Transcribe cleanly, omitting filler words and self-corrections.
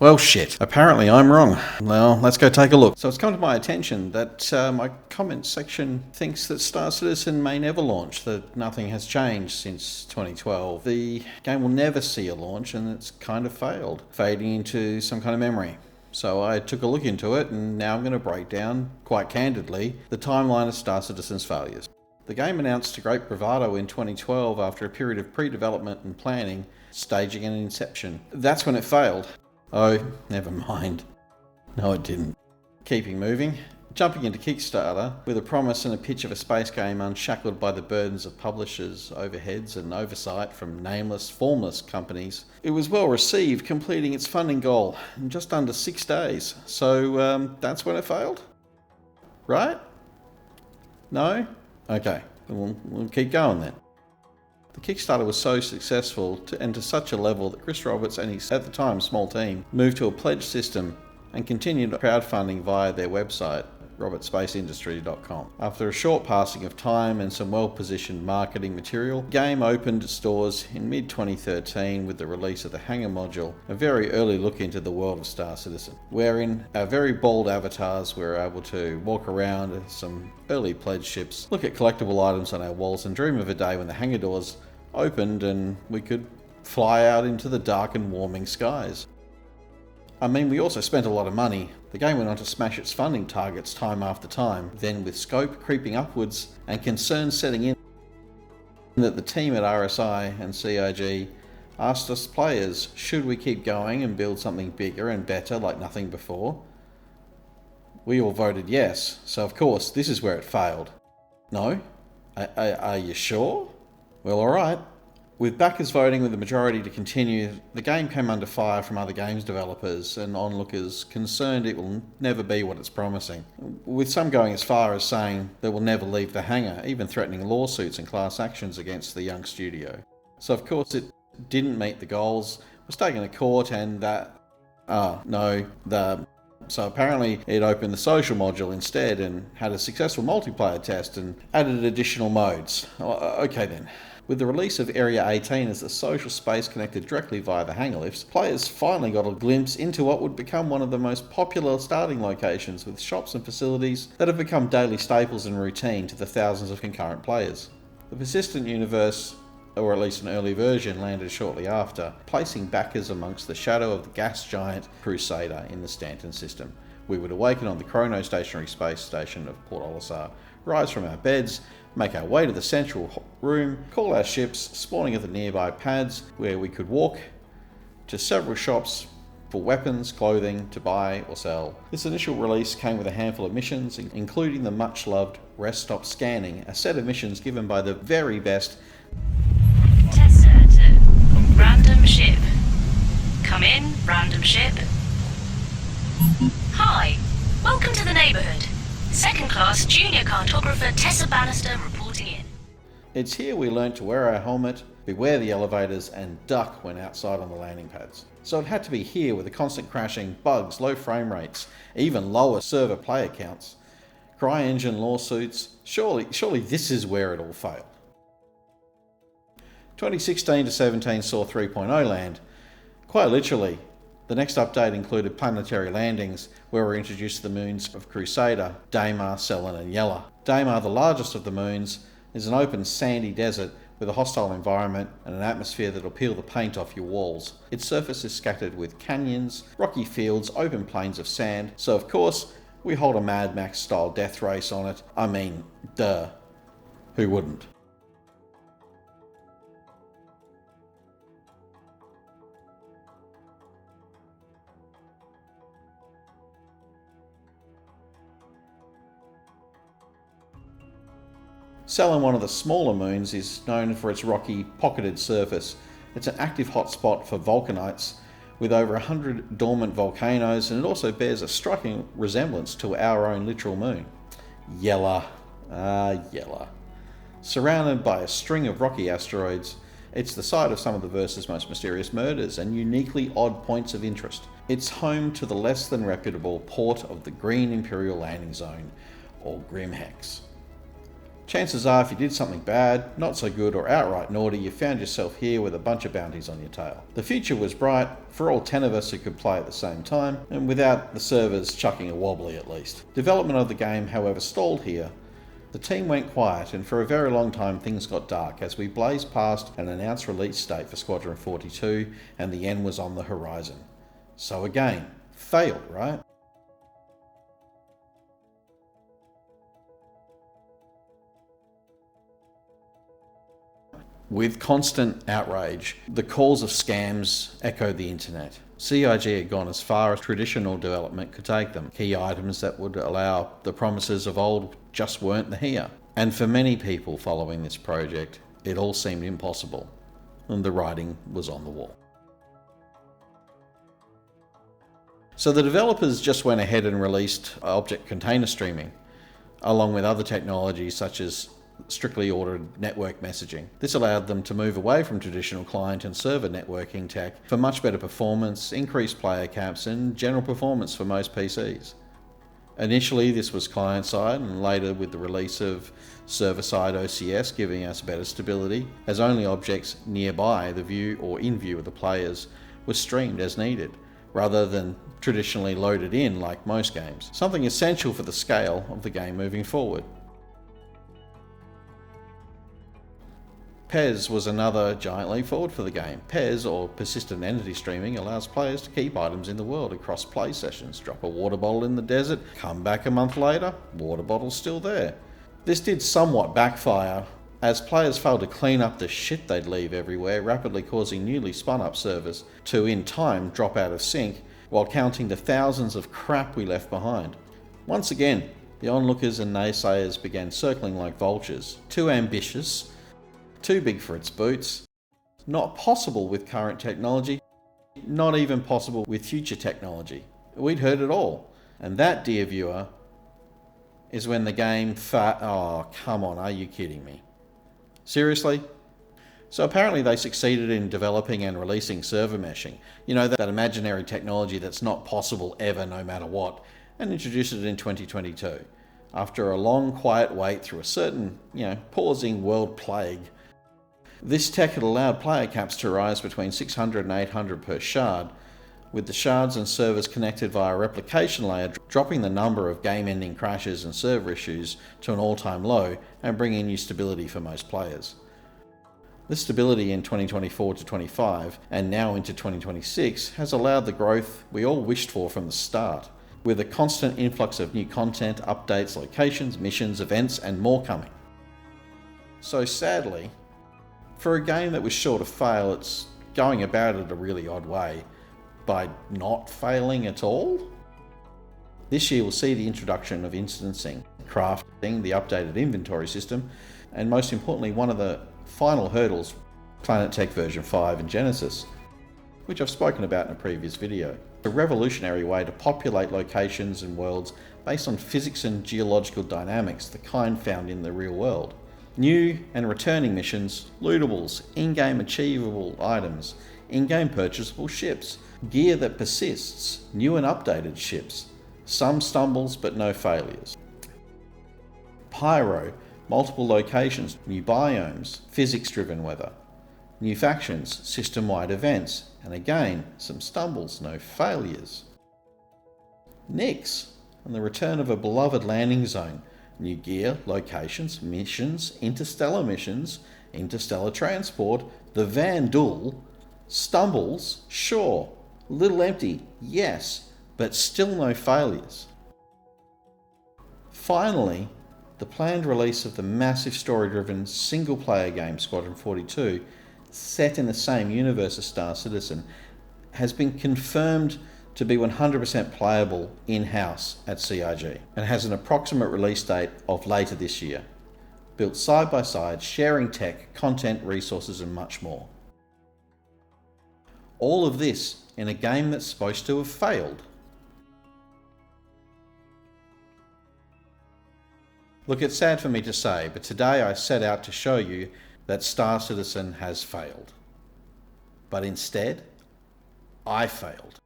Well, shit. Apparently I'm wrong. Well, let's go take a look. So it's come to my attention that my comments section thinks that Star Citizen may never launch, that nothing has changed since 2012. The game will never see a launch and it's kind of failed, fading into some kind of memory. So I took a look into it and now I'm going to break down, quite candidly, the timeline of Star Citizen's failures. The game announced to great bravado in 2012 after a period of pre-development and planning, staging and inception. That's when it failed. Oh, never mind. No, it didn't. Keeping moving, jumping into Kickstarter with a promise and a pitch of a space game unshackled by the burdens of publishers, overheads and oversight from nameless, formless companies. It was well received, completing its funding goal in just under 6 days. So that's when it failed? Right? No? Okay, we'll keep going then. The Kickstarter was so successful and to such a level that Chris Roberts and his, at the time, small team moved to a pledge system and continued crowdfunding via their website, robertspaceindustry.com. After a short passing of time and some well-positioned marketing material, the game opened stores in mid-2013 with the release of the Hangar module, a very early look into the world of Star Citizen, wherein our very bold avatars were able to walk around some early pledge ships, look at collectible items on our walls and dream of a day when the hangar doors opened and we could fly out into the dark and warming skies. I mean, we also spent a lot of money. The game went on to smash its funding targets time after time, then with scope creeping upwards and concerns setting in that the team at RSI and CIG asked us players, should we keep going and build something bigger and better like nothing before? We all voted yes, so of course this is where it failed. No? Are you sure? Well, alright. With backers voting with the majority to continue, the game came under fire from other games developers and onlookers concerned it will never be what it's promising, with some going as far as saying that will never leave the hangar, even threatening lawsuits and class actions against the young studio. So of course it didn't meet the goals, was taken to court and so apparently it opened the social module instead and had a successful multiplayer test and added additional modes. Okay then. With the release of Area 18 as a social space connected directly via the hangar lifts, players finally got a glimpse into what would become one of the most popular starting locations with shops and facilities that have become daily staples and routine to the thousands of concurrent players. The persistent universe, or at least an early version, landed shortly after, placing backers amongst the shadow of the gas giant Crusader in the Stanton system. We would awaken on the chrono-stationary space station of Port Olisar, rise from our beds, make our way to the central room, call our ships, spawning at the nearby pads where we could walk to several shops for weapons, clothing to buy or sell. This initial release came with a handful of missions, including the much-loved Rest Stop Scanning, a set of missions given by the very best Tester to random ship. Come in, random ship. Hi, welcome to the neighborhood. Second class junior cartographer Tessa Bannister reporting in. It's here we learnt to wear our helmet, beware the elevators, and duck when outside on the landing pads. So it had to be here with the constant crashing, bugs, low frame rates, even lower server player counts, CryEngine lawsuits. Surely this is where it all failed. 2016 to 17 saw 3.0 land. Quite literally, the next update included planetary landings, where we were introduced to the moons of Crusader, Daymar, Cellin and Yela. Daymar, the largest of the moons, is an open sandy desert with a hostile environment and an atmosphere that'll peel the paint off your walls. Its surface is scattered with canyons, rocky fields, open plains of sand, so of course we hold a Mad Max style death race on it. I mean, duh. Who wouldn't? Cellin, one of the smaller moons, is known for its rocky, pocketed surface. It's an active hotspot for volcanites, with over 100 dormant volcanoes, and it also bears a striking resemblance to our own literal moon. Yela. Yela. Surrounded by a string of rocky asteroids, it's the site of some of the verse's most mysterious murders and uniquely odd points of interest. It's home to the less than reputable port of the Green Imperial Landing Zone, or Grimhex. Chances are if you did something bad, not so good, or outright naughty, you found yourself here with a bunch of bounties on your tail. The future was bright for all 10 of us who could play at the same time, and without the servers chucking a wobbly at least. Development of the game, however, stalled here. The team went quiet, and for a very long time things got dark as we blazed past an announced release date for Squadron 42 and the end was on the horizon. So again, failed, right? With constant outrage, the calls of scams echoed the internet. CIG had gone as far as traditional development could take them. Key items that would allow the promises of old just weren't here. And for many people following this project, it all seemed impossible, and the writing was on the wall. So the developers just went ahead and released object container streaming, along with other technologies such as strictly ordered network messaging. This allowed them to move away from traditional client and server networking tech for much better performance, increased player caps, and general performance for most PCs. Initially this was client-side, and later with the release of server-side OCS giving us better stability, as only objects nearby the view or in view of the players were streamed as needed, rather than traditionally loaded in like most games, something essential for the scale of the game moving forward. PES was another giant leap forward for the game. PES, or Persistent Entity Streaming, allows players to keep items in the world across play sessions. Drop a water bottle in the desert, come back a month later, water bottle's still there. This did somewhat backfire, as players failed to clean up the shit they'd leave everywhere, rapidly causing newly spun up servers to, in time, drop out of sync, while counting the thousands of crap we left behind. Once again, the onlookers and naysayers began circling like vultures. Too ambitious, too big for its boots, not possible with current technology, not even possible with future technology. We'd heard it all. And that, dear viewer, is when the game oh, come on, are you kidding me? Seriously? So apparently they succeeded in developing and releasing server meshing. You know, that imaginary technology that's not possible ever, no matter what, and introduced it in 2022. After a long, quiet wait through a certain, pausing world plague, this tech had allowed player caps to rise between 600 and 800 per shard, with the shards and servers connected via a replication layer dropping the number of game-ending crashes and server issues to an all-time low and bringing new stability for most players. This stability in 2024 to 25 and now into 2026 has allowed the growth we all wished for from the start, with a constant influx of new content, updates, locations, missions, events, and more coming. So sadly, for a game that was sure to fail, it's going about it a really odd way, by not failing at all. This year will see the introduction of instancing, crafting, the updated inventory system, and most importantly one of the final hurdles, Planet Tech version 5 in Genesis, which I've spoken about in a previous video. A revolutionary way to populate locations and worlds based on physics and geological dynamics, the kind found in the real world. New and returning missions, lootables, in-game achievable items, in-game purchasable ships, gear that persists, new and updated ships, some stumbles but no failures. Pyro, multiple locations, new biomes, physics-driven weather, new factions, system-wide events, and again, some stumbles, no failures. Nyx, and the return of a beloved landing zone, new gear, locations, missions, interstellar transport, the Van Duel, stumbles, sure, a little empty, yes, but still no failures. Finally, the planned release of the massive story-driven single-player game Squadron 42, set in the same universe as Star Citizen, has been confirmed to be 100% playable in-house at CIG, and has an approximate release date of later this year. Built side by side, sharing tech, content, resources, and much more. All of this in a game that's supposed to have failed. Look, it's sad for me to say, but today I set out to show you that Star Citizen has failed. But instead, I failed.